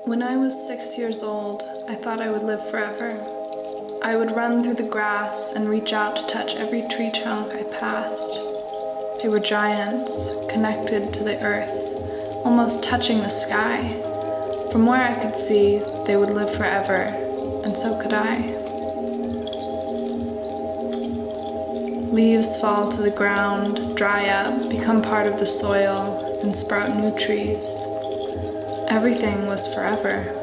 When I was 6 years old, I thought I would live forever. I would run through the grass and reach out to touch every tree trunk I passed. They were giants, connected to the earth, almost touching the sky. From where I could see, they would live forever, and so could I. Leaves fall to the ground, dry up, become part of the soil, and sprout new trees. Everything was forever.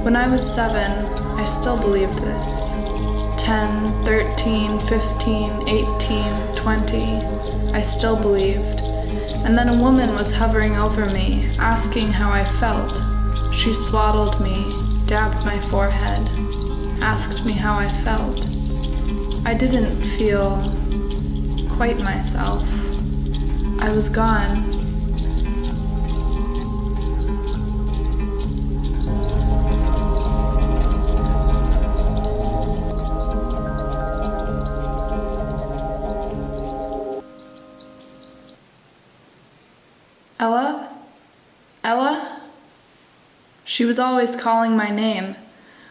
When I was 7, I still believed this. 10, 13, 15, 18, 20, I still believed. And then a woman was hovering over me, asking how I felt. She swaddled me, dabbed my forehead, asked me how I felt. I didn't feel quite myself. I was gone. Ella? Ella? She was always calling my name.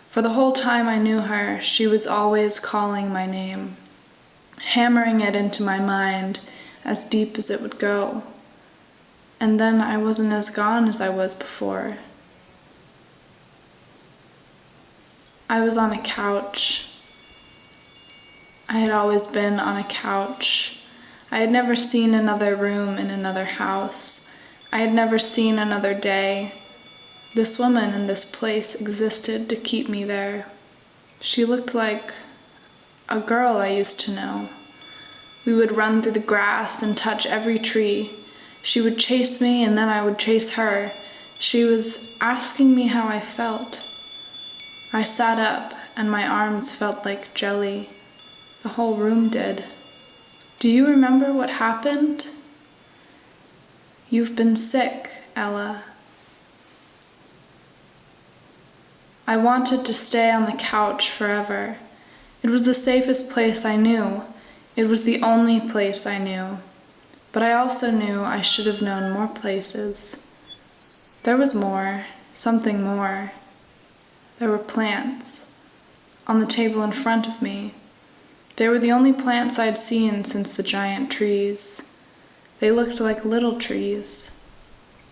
For the whole time I knew her, she was always calling my name, hammering it into my mind as deep as it would go. And then I wasn't as gone as I was before. I was on a couch. I had always been on a couch. I had never seen another room in another house. I had never seen another day. This woman in this place existed to keep me there. She looked like a girl I used to know. We would run through the grass and touch every tree. She would chase me and then I would chase her. She was asking me how I felt. I sat up and my arms felt like jelly. The whole room did. Do you remember what happened? You've been sick, Ella. I wanted to stay on the couch forever. It was the safest place I knew. It was the only place I knew. But I also knew I should have known more places. There was more, something more. There were plants on the table in front of me. They were the only plants I'd seen since the giant trees. They looked like little trees.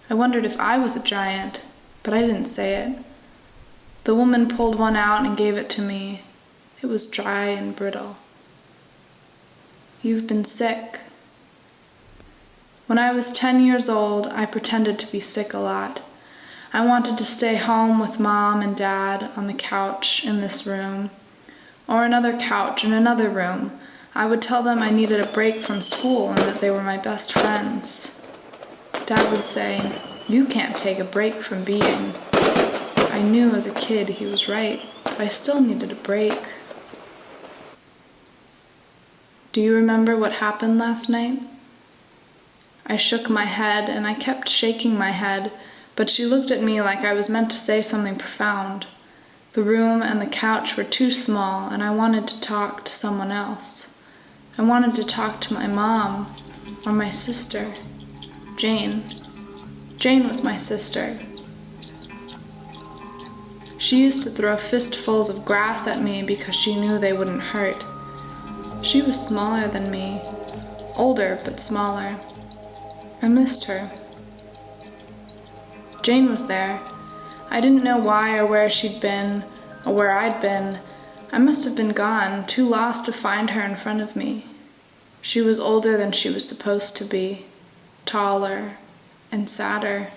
I wondered if I was a giant, but I didn't say it. The woman pulled one out and gave it to me. It was dry and brittle. You've been sick. When I was 10 years old, I pretended to be sick a lot. I wanted to stay home with Mom and Dad on the couch in this room, or another couch in another room. I would tell them I needed a break from school and that they were my best friends. Dad would say, "You can't take a break from being." I knew as a kid he was right, but I still needed a break. Do you remember what happened last night? I shook my head and I kept shaking my head, but she looked at me like I was meant to say something profound. The room and the couch were too small and I wanted to talk to someone else. I wanted to talk to my mom or my sister, Jane. Jane was my sister. She used to throw fistfuls of grass at me because she knew they wouldn't hurt. She was smaller than me, older but smaller. I missed her. Jane was there. I didn't know why or where she'd been or where I'd been. I must have been gone, too lost to find her in front of me. She was older than she was supposed to be, taller and sadder.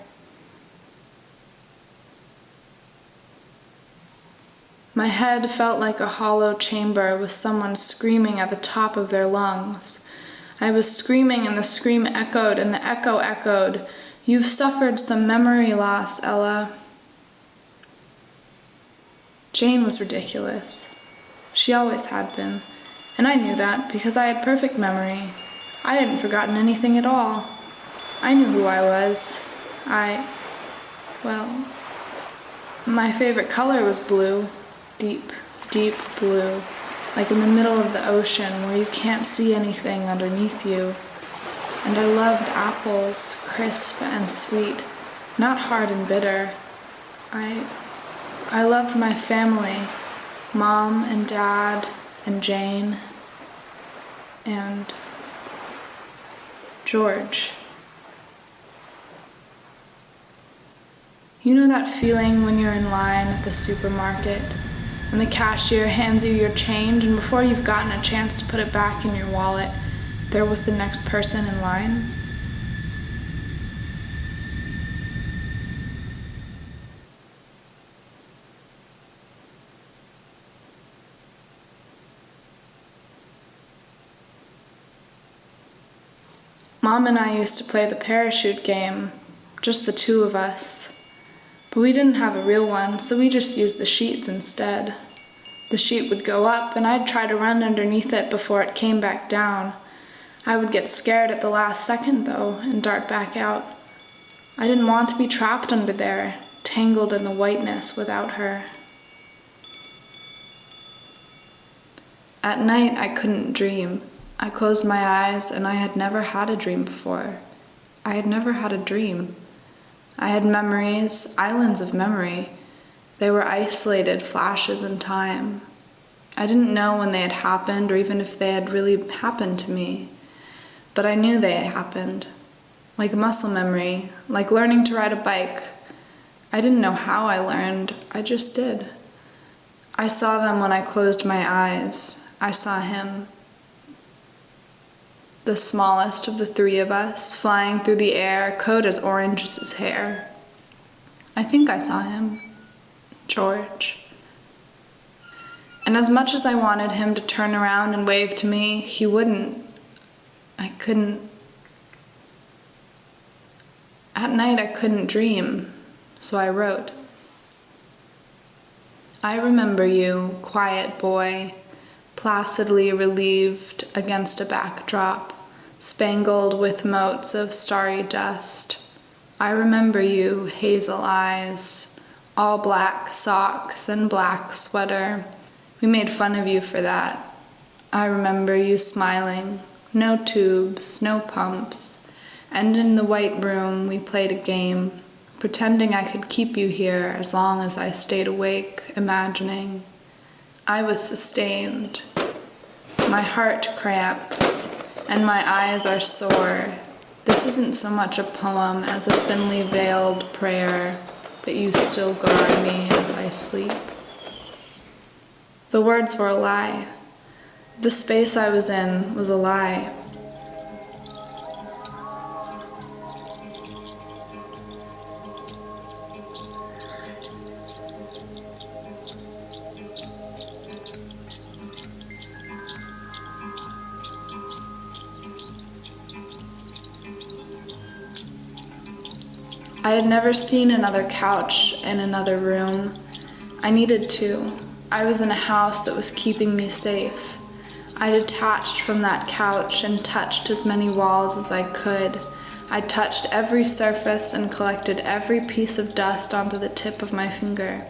My head felt like a hollow chamber with someone screaming at the top of their lungs. I was screaming and the scream echoed and the echo echoed, You've suffered some memory loss, Ella. Jane was ridiculous. She always had been, and I knew that because I had perfect memory. I hadn't forgotten anything at all. I knew who I was. My favorite color was blue. Deep, deep blue. Like in the middle of the ocean where you can't see anything underneath you. And I loved apples, crisp and sweet, not hard and bitter. I loved my family, Mom and Dad and Jane and George. You know that feeling when you're in line at the supermarket and the cashier hands you your change, and before you've gotten a chance to put it back in your wallet, they're with the next person in line? Mom and I used to play the parachute game, just the two of us. But we didn't have a real one, so we just used the sheets instead. The sheet would go up, and I'd try to run underneath it before it came back down. I would get scared at the last second, though, and dart back out. I didn't want to be trapped under there, tangled in the whiteness without her. At night, I couldn't dream. I closed my eyes, and I had never had a dream before. I had never had a dream. I had memories, islands of memory. They were isolated flashes in time. I didn't know when they had happened or even if they had really happened to me. But I knew they had happened. Like muscle memory, like learning to ride a bike. I didn't know how I learned, I just did. I saw them when I closed my eyes. I saw him. The smallest of the three of us, flying through the air, coat as orange as his hair. I think I saw him. George. And as much as I wanted him to turn around and wave to me, he wouldn't. I couldn't. At night I couldn't dream, so I wrote. I remember you, quiet boy, placidly relieved against a backdrop, spangled with motes of starry dust. I remember you, hazel eyes, all black socks and black sweater. We made fun of you for that. I remember you smiling, no tubes, no pumps, and in the white room we played a game, pretending I could keep you here as long as I stayed awake, imagining. I was sustained. My heart cramps, and my eyes are sore. This isn't so much a poem as a thinly veiled prayer, but you still guard me as I sleep. The words were a lie. The space I was in was a lie. I had never seen another couch in another room. I needed to. I was in a house that was keeping me safe. I detached from that couch and touched as many walls as I could. I touched every surface and collected every piece of dust onto the tip of my finger.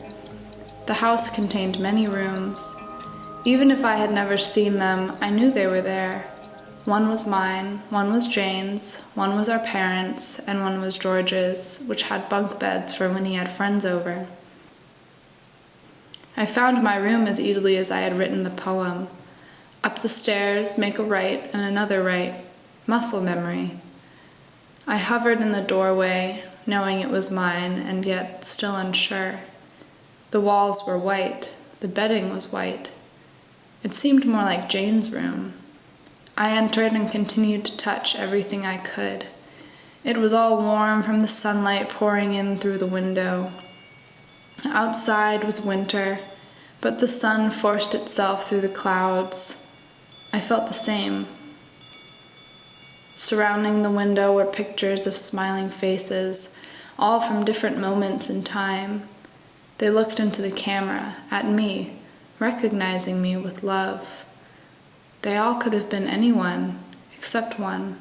The house contained many rooms. Even if I had never seen them, I knew they were there. One was mine, one was Jane's, one was our parents', and one was George's, which had bunk beds for when he had friends over. I found my room as easily as I had written the poem. Up the stairs, make a right and another right. Muscle memory. I hovered in the doorway, knowing it was mine, and yet still unsure. The walls were white. The bedding was white. It seemed more like Jane's room. I entered and continued to touch everything I could. It was all warm from the sunlight pouring in through the window. Outside was winter, but the sun forced itself through the clouds. I felt the same. Surrounding the window were pictures of smiling faces, all from different moments in time. They looked into the camera, at me, recognizing me with love. They all could have been anyone, except one.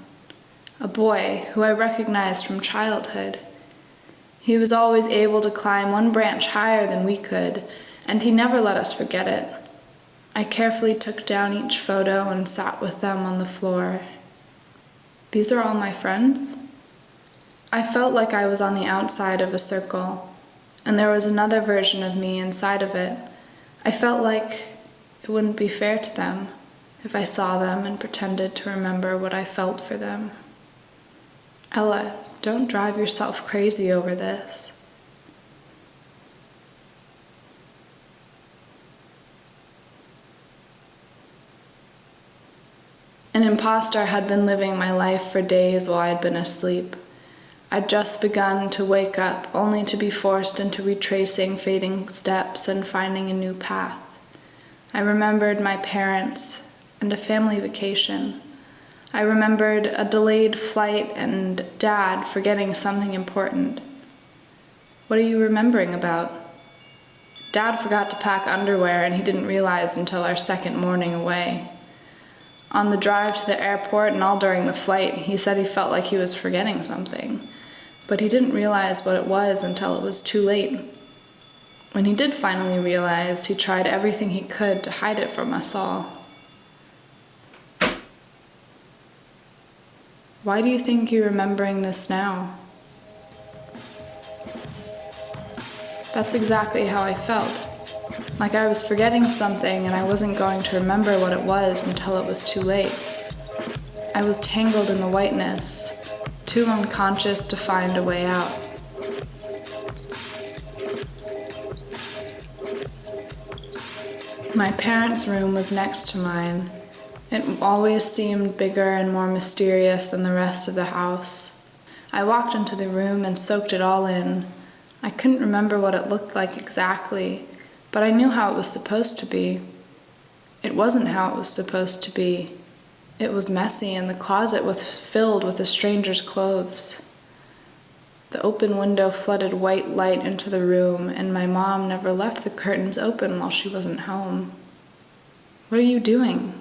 A boy who I recognized from childhood. He was always able to climb one branch higher than we could, and he never let us forget it. I carefully took down each photo and sat with them on the floor. These are all my friends? I felt like I was on the outside of a circle, and there was another version of me inside of it. I felt like it wouldn't be fair to them if I saw them and pretended to remember what I felt for them. Ella, don't drive yourself crazy over this. An imposter had been living my life for days while I had been asleep. I'd just begun to wake up, only to be forced into retracing fading steps and finding a new path. I remembered my parents and a family vacation. I remembered a delayed flight and Dad forgetting something important. What are you remembering about? Dad forgot to pack underwear and he didn't realize until our second morning away. On the drive to the airport and all during the flight, he said he felt like he was forgetting something, but he didn't realize what it was until it was too late. When he did finally realize, he tried everything he could to hide it from us all. Why do you think you're remembering this now? That's exactly how I felt. Like I was forgetting something and I wasn't going to remember what it was until it was too late. I was tangled in the whiteness, too unconscious to find a way out. My parents' room was next to mine. It always seemed bigger and more mysterious than the rest of the house. I walked into the room and soaked it all in. I couldn't remember what it looked like exactly, but I knew how it was supposed to be. It wasn't how it was supposed to be. It was messy, and the closet was filled with a stranger's clothes. The open window flooded white light into the room, and my mom never left the curtains open while she wasn't home. What are you doing?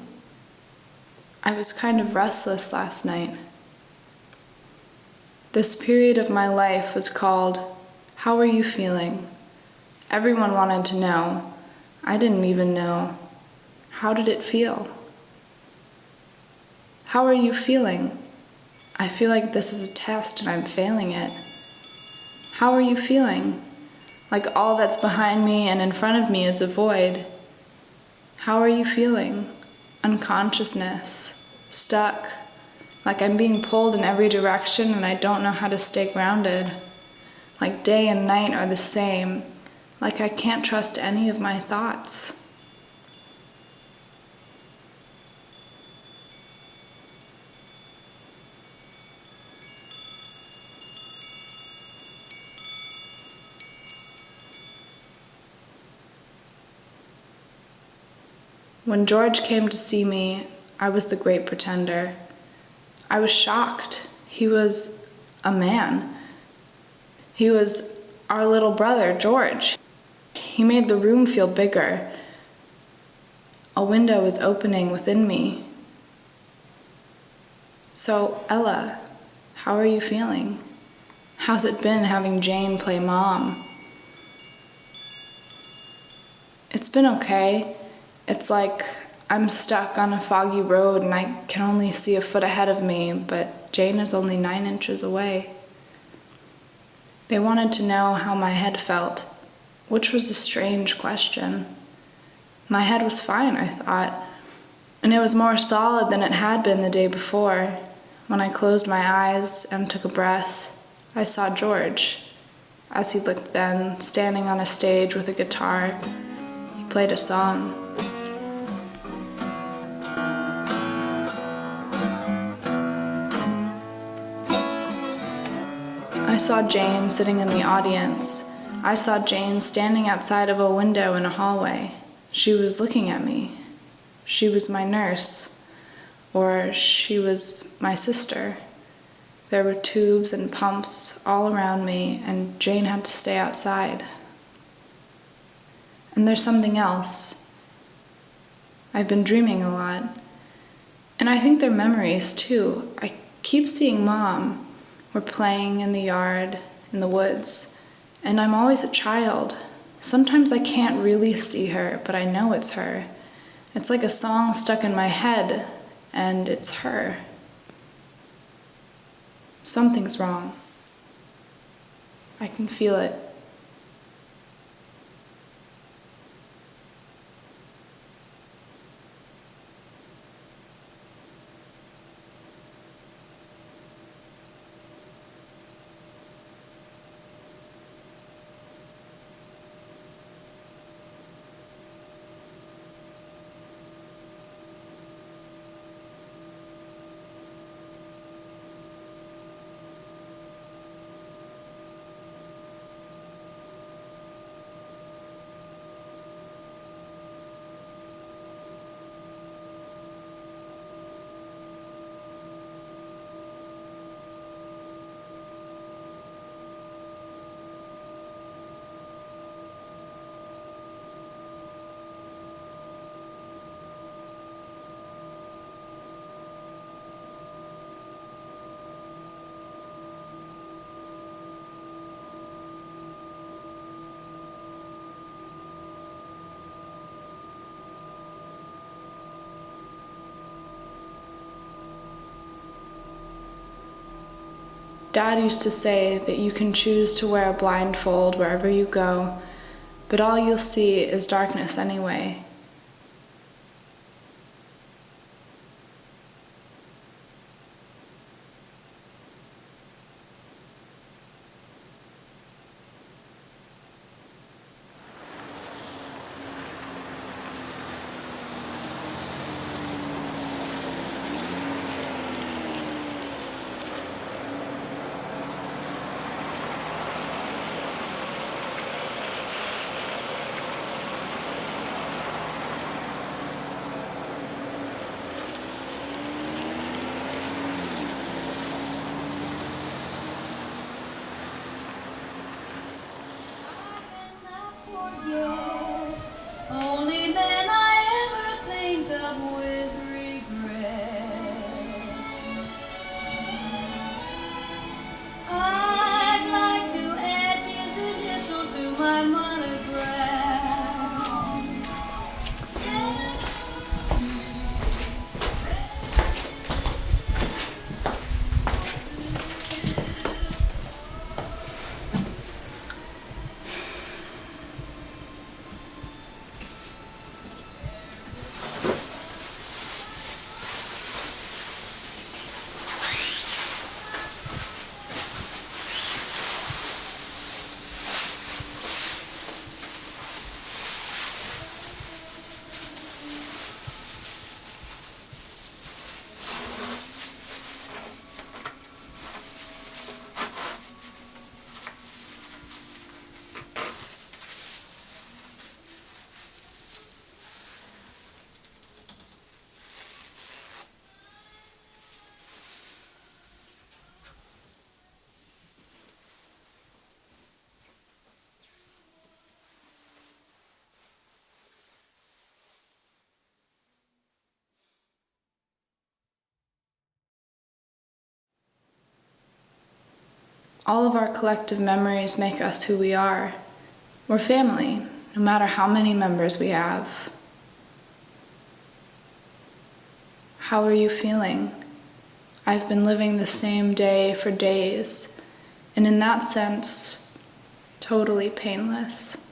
I was kind of restless last night. This period of my life was called, "How are you feeling?" Everyone wanted to know. I didn't even know. How did it feel? How are you feeling? I feel like this is a test and I'm failing it. How are you feeling? Like all that's behind me and in front of me is a void. How are you feeling? Unconsciousness, stuck, like I'm being pulled in every direction and I don't know how to stay grounded. Like day and night are the same, like I can't trust any of my thoughts. When George came to see me, I was the great pretender. I was shocked. He was a man. He was our little brother, George. He made the room feel bigger. A window was opening within me. So, Ella, how are you feeling? How's it been having Jane play mom? It's been okay. It's like I'm stuck on a foggy road and I can only see a foot ahead of me, but Jane is only 9 inches away. They wanted to know how my head felt, which was a strange question. My head was fine, I thought, and it was more solid than it had been the day before. When I closed my eyes and took a breath, I saw George. As he looked then, standing on a stage with a guitar, he played a song. I saw Jane sitting in the audience. I saw Jane standing outside of a window in a hallway. She was looking at me. She was my nurse. or she was my sister. There were tubes and pumps all around me, and Jane had to stay outside. And there's something else. I've been dreaming a lot. And I think they're memories too. I keep seeing Mom. We're playing in the yard, in the woods, and I'm always a child. Sometimes I can't really see her, but I know it's her. It's like a song stuck in my head, and it's her. Something's wrong. I can feel it. Dad used to say that you can choose to wear a blindfold wherever you go, but all you'll see is darkness anyway. Only then I ever think of with regret. I'd like to add his initial to my monograph. All of our collective memories make us who we are. We're family, no matter how many members we have. How are you feeling? I've been living the same day for days, and in that sense, totally painless.